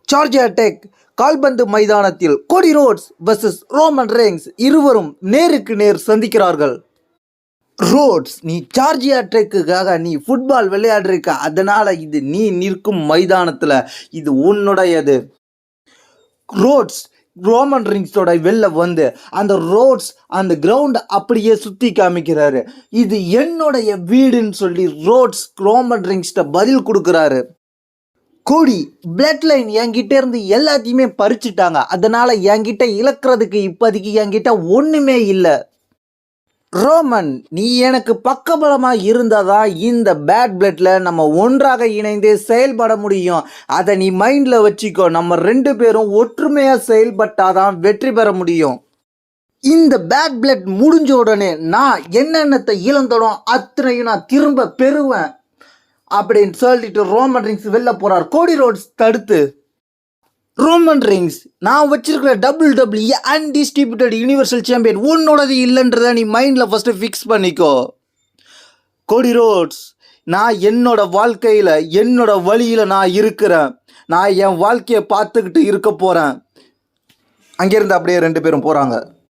Georgia tech கால்பந்து மைதானத்தில் கோடி ரோட்ஸ் vs ரோமன் ரெய்ன்ஸ் இருவரும் நேருக்கு நேர் சந்திக்கிறார்கள். ரோட்ஸ், நீ ஜார்ஜியா டெக்குக்காக நீ ஃபுட்பால் விளையாடுறிருக்க, அதனால இது நீ நிற்கும் மைதானத்தில் இது உன்னுடையது. ரோட்ஸ் ரோமன் ரெய்ன்ஸோட வெளில வந்து அந்த ரோட்ஸ் அந்த கிரவுண்ட் அப்படியே சுற்றி காமிக்கிறாரு. இது என்னுடைய வீடுன்னு சொல்லி ரோட்ஸ் ரோமன் ரெய்ன்ஸ்கிட்ட பதில் கொடுக்குறாரு. கோடி பிளட் லைன் என்கிட்ட இருந்து எல்லாத்தையுமே பறிச்சுட்டாங்க, அதனால என்கிட்ட இழக்கிறதுக்கு இப்போதைக்கு என்கிட்ட ஒன்றுமே இல்லை. ரோமன், நீ எனக்கு பக்கபலமாக இருந்தாதான் இந்த பேட் பிளட்ல நம்ம ஒன்றாக இணைந்து செயல்பட முடியும். அதை நீ மைண்டில் வச்சுக்கோ. நம்ம 2 பேரும் ஒற்றுமையாக செயல்பட்டாதான் வெற்றி பெற முடியும். இந்த பேட் பிளட் முடிஞ்ச உடனே நான் என்னென்னத்தை இழந்தனோ அத்தனையும் நான் திரும்ப பெறுவேன் அப்படின்னு சொல்லிட்டு ரோமன் ரெய்ன்ஸ் வெளில போறார். கோடி ரோட்ஸ் தடுத்து, ரோமன் ரெய்ன்ஸ், நான் வச்சிருக்கிற WWE அன்டிஸ்ட்ரிபியூட்டட் யூனிவர்சல் சாம்பியன் உன்னோடது இல்லைன்றத நீ மைண்டில் ஃபஸ்ட்டு ஃபிக்ஸ் பண்ணிக்கோ. கோடி ரோட்ஸ், நான் என்னோட வாழ்க்கையில் என்னோட வழியில் நான் இருக்கிறேன். நான் என் வாழ்க்கையை பார்த்துக்கிட்டு இருக்க போகிறேன். அங்கேருந்து அப்படியே 2 பேரும் போகிறாங்க.